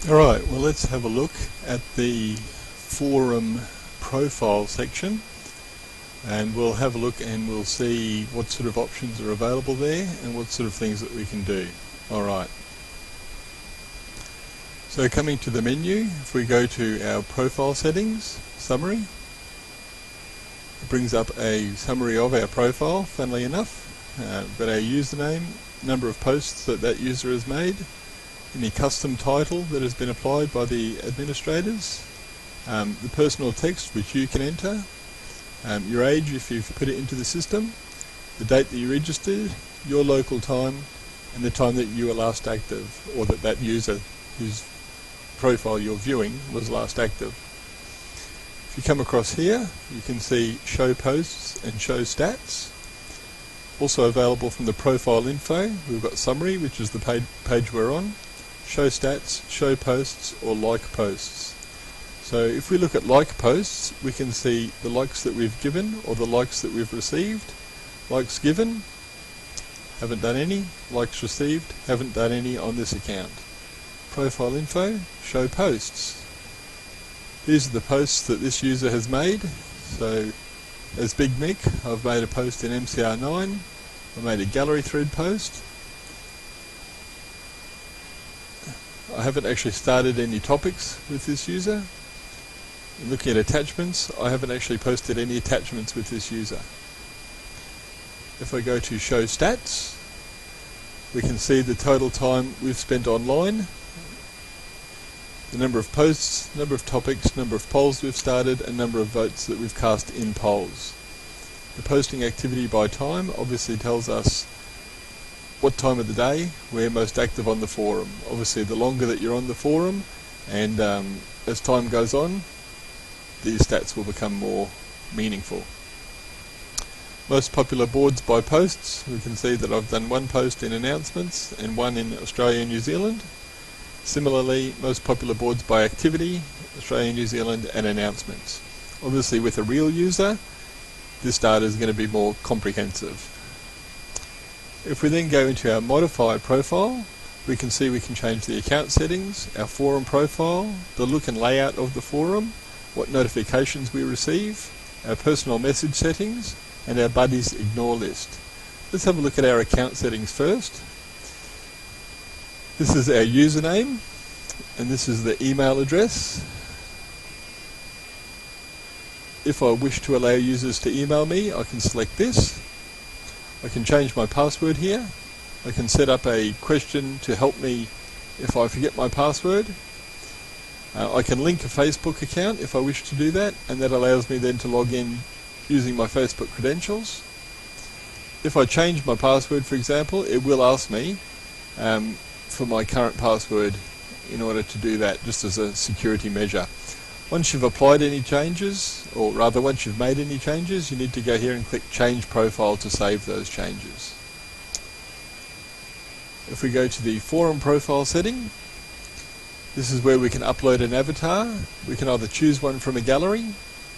Alright, well let's have a look at the forum profile section, and we'll have a look and we'll see what sort of options are available there and what sort of things that we can do. Alright, so coming to the menu, if we go to our profile settings summary, it brings up a summary of our profile, funnily enough. Got our username, number of posts that user has made, any custom title that has been applied by the administrators, the personal text which you can enter, your age if you've put it into the system, the date that you registered, your local time, and the time that you were last active, or that user whose profile you're viewing was last active. If you come across here, you can see show posts and show stats. Also available from the profile info, we've got summary, which is the page we're on, show stats, show posts, or like posts. So if we look at like posts, we can see the likes that we've given or the likes that we've received. Likes given, haven't done any. Likes received, haven't done any on this account. Profile info, show posts. These are the posts that this user has made. So as Big Mick, I've made a post in MCR9, I made a gallery thread post. I haven't actually started any topics with this user. Looking at attachments, I haven't actually posted any attachments with this user. If I go to show stats, we can see the total time we've spent online, the number of posts, number of topics, number of polls we've started, and number of votes that we've cast in polls. The posting activity by time obviously tells us what time of the day we're most active on the forum. Obviously the longer that you're on the forum, and as time goes on, these stats will become more meaningful. Most popular boards by posts, we can see that I've done one post in announcements and one in Australia and New Zealand. Similarly, most popular boards by activity, Australia, New Zealand, and announcements. Obviously with a real user, this data is going to be more comprehensive. If we then go into our modify profile, we can see we can change the account settings, our forum profile, the look and layout of the forum, what notifications we receive, our personal message settings, and our buddies ignore list. Let's have a look at our account settings first. This is our username, and this is the email address. If I wish to allow users to email me, I can select this. I can change my password here. I can set up a question to help me if I forget my password. I can link a Facebook account if I wish to do that, and that allows me then to log in using my Facebook credentials. If I change my password, for example, it will ask me for my current password in order to do that, just as a security measure. Once you've applied any changes, or rather once you've made any changes, you need to go here and click Change Profile to save those changes. If we go to the forum profile setting, this is where we can upload an avatar. We can either choose one from a gallery,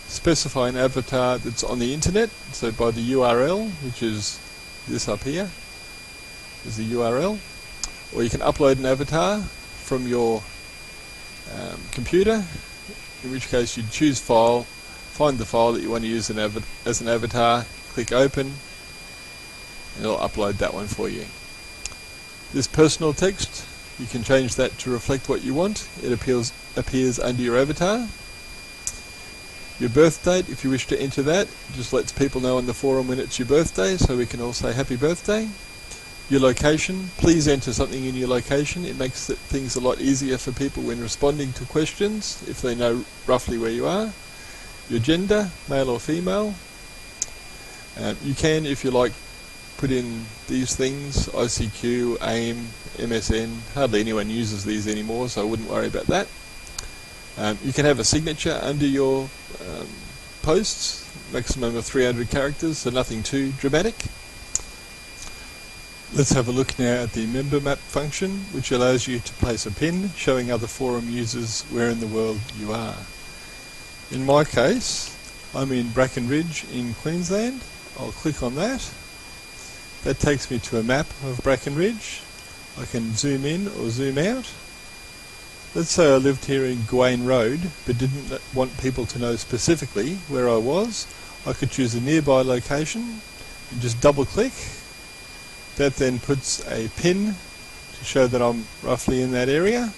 specify an avatar that's on the internet, so by the URL, which is this up here, is the URL, or you can upload an avatar from your computer, in which case you'd choose File, find the file that you want to use as an avatar, click Open, and it'll upload that one for you. This personal text, you can change that to reflect what you want. It appears under your avatar. Your birth date, if you wish to enter that, just lets people know on the forum when it's your birthday, so we can all say happy birthday. Your location, please enter something in your location. It makes things a lot easier for people when responding to questions, if they know roughly where you are. Your gender, male or female. You can, if you like, put in these things, ICQ, AIM, MSN. Hardly anyone uses these anymore, so I wouldn't worry about that. You can have a signature under your posts, maximum of 300 characters, so nothing too dramatic. Let's have a look now at the member map function, which allows you to place a pin showing other forum users where in the world you are. In my case, I'm in Bracken Ridge in Queensland. I'll click on that. That takes me to a map of Bracken Ridge. I can zoom in or zoom out. Let's say I lived here in Gawain Road but didn't want people to know specifically where I was. I could choose a nearby location and just double click. That then puts a pin to show that I'm roughly in that area.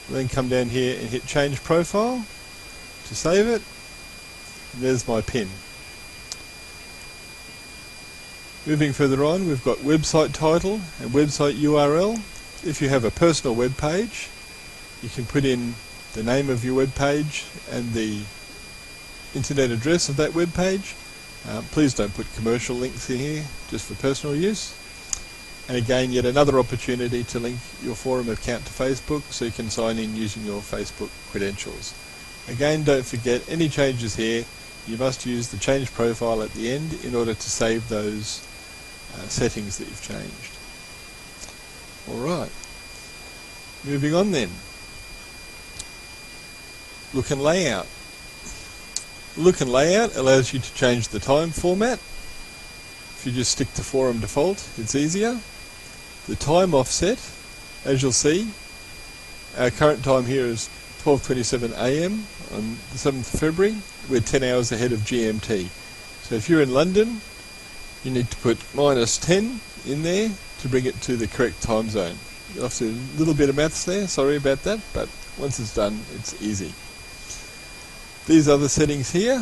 Then come down here and hit change profile to save it. And there's my pin. Moving further on, we've got website title and website URL. If you have a personal web page, you can put in the name of your web page and the internet address of that web page. Please don't put commercial links in here, just for personal use. And again, yet another opportunity to link your forum account to Facebook so you can sign in using your Facebook credentials. Again, don't forget, any changes here, you must use the change profile at the end in order to save those settings that you've changed. Alright, moving on then. Look and layout. Look and layout allows you to change the time format. If you just stick to forum default, it's easier. The time offset, as you'll see, our current time here is 12:27 AM on the 7th of February. We're 10 hours ahead of GMT. So if you're in London, you need to put -10 in there to bring it to the correct time zone. You'll have to do a little bit of maths there, sorry about that, but once it's done, it's easy. These other settings here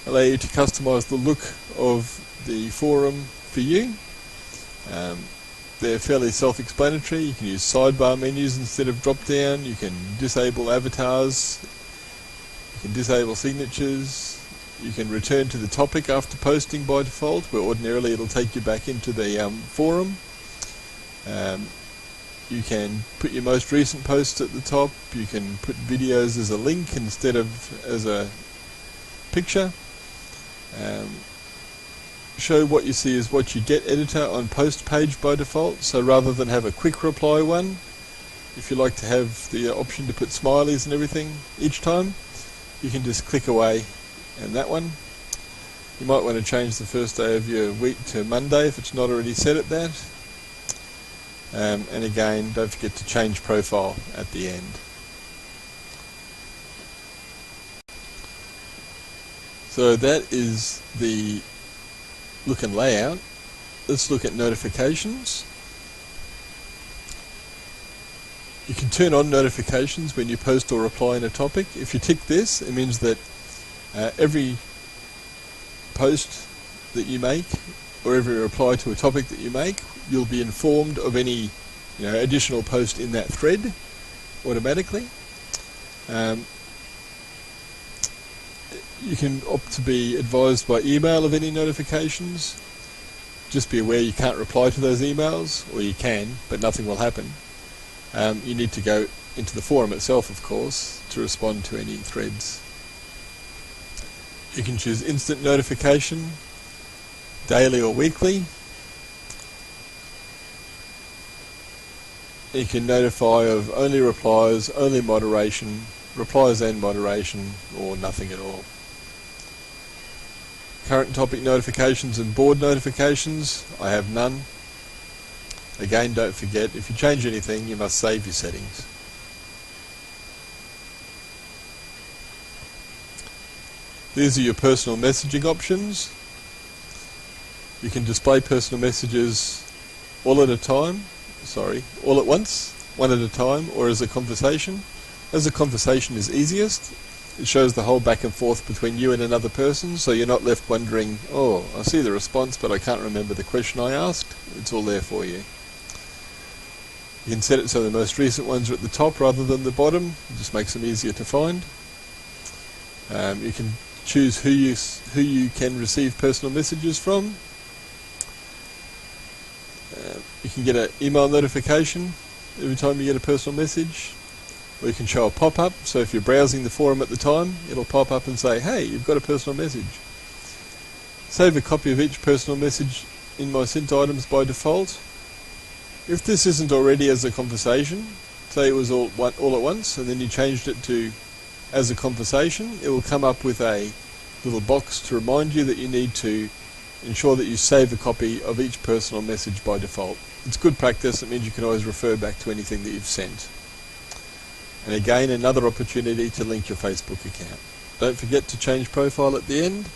allow you to customize the look of the forum for you. They're fairly self-explanatory. You can use sidebar menus instead of drop-down. You can disable avatars. You can disable signatures. You can return to the topic after posting by default, where ordinarily it'll take you back into the forum. You can put your most recent posts at the top. You can put videos as a link instead of as a picture. Show what you see as what you get editor on post page by default. So rather than have a quick reply one, if you like to have the option to put smileys and everything each time, you can just click away. And that one, you might want to change the first day of your week to Monday if it's not already set at that. And again, don't forget to change profile at the end. So that is the look and layout. Let's look at notifications. You can turn on notifications when you post or reply in a topic. If you tick this, it means that every post that you make or every reply to a topic that you make, you'll be informed of any additional post in that thread automatically. You can opt to be advised by email of any notifications. Just be aware you can't reply to those emails, or you can, but nothing will happen. You need to go into the forum itself, of course, to respond to any threads. You can choose instant notification, daily or weekly. You can notify of only replies, only moderation, replies and moderation, or nothing at all. Current topic notifications and board notifications, I have none. Again, don't forget, if you change anything, you must save your settings. These are your personal messaging options. You can display personal messages all at once, one at a time, or as a conversation. As a conversation is easiest. It shows the whole back and forth between you and another person, so you're not left wondering, oh, I see the response, but I can't remember the question I asked. It's all there for you. You can set it so the most recent ones are at the top rather than the bottom. It just makes them easier to find. You can choose who you can receive personal messages from. You can get an email notification every time you get a personal message, or you can show a pop-up, so if you're browsing the forum at the time, it'll pop up and say, hey, you've got a personal message. Save a copy of each personal message in my sent items by default. If this isn't already as a conversation, say it was all at once, and then you changed it to as a conversation, it will come up with a little box to remind you that you need to ensure that you save a copy of each personal message by default. It's good practice. It means you can always refer back to anything that you've sent. And again, another opportunity to link your Facebook account. Don't forget to change profile at the end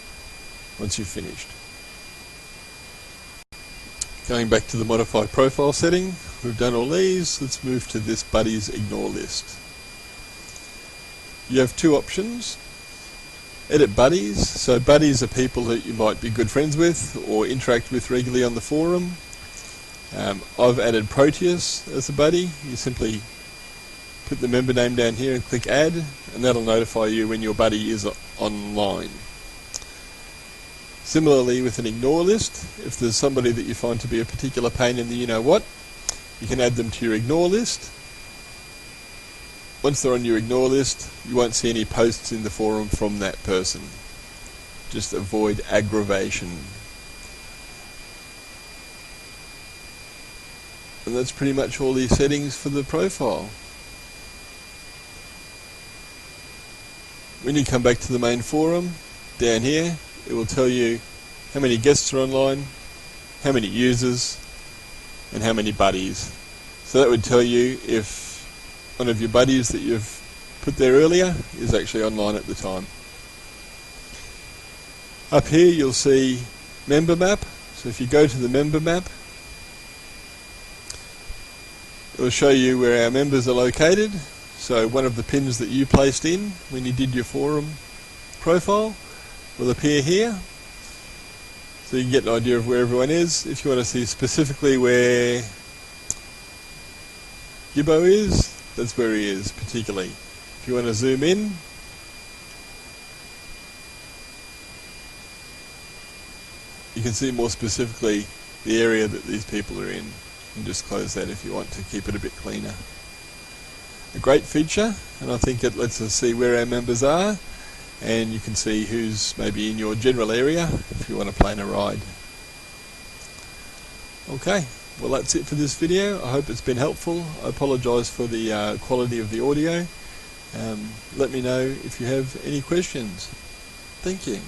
once you've finished. Going back to the modified profile setting, we've done all these. Let's move to this buddies ignore list. You have two options. Edit buddies. So buddies are people that you might be good friends with or interact with regularly on the forum. I've added Proteus as a buddy. You simply put the member name down here and click add, and that'll notify you when your buddy is online. Similarly with an ignore list, if there's somebody that you find to be a particular pain in the you-know-what, you can add them to your ignore list. Once they're on your ignore list, you won't see any posts in the forum from that person. Just avoid aggravation. And that's pretty much all the settings for the profile. When you come back to the main forum, down here, it will tell you how many guests are online, how many users, and how many buddies. So that would tell you if one of your buddies that you've put there earlier is actually online at the time. Up here you'll see member map. So if you go to the member map, it will show you where our members are located. So one of the pins that you placed in when you did your forum profile will appear here. So you can get an idea of where everyone is. If you want to see specifically where Gibbo is, that's where he is particularly. If you want to zoom in, you can see more specifically the area that these people are in. You can just close that if you want to keep it a bit cleaner. A great feature, and I think it lets us see where our members are, and you can see who's maybe in your general area if you want to plan a ride. Okay, well that's it for this video. I hope it's been helpful. I apologise for the quality of the audio. Let me know if you have any questions. Thank you.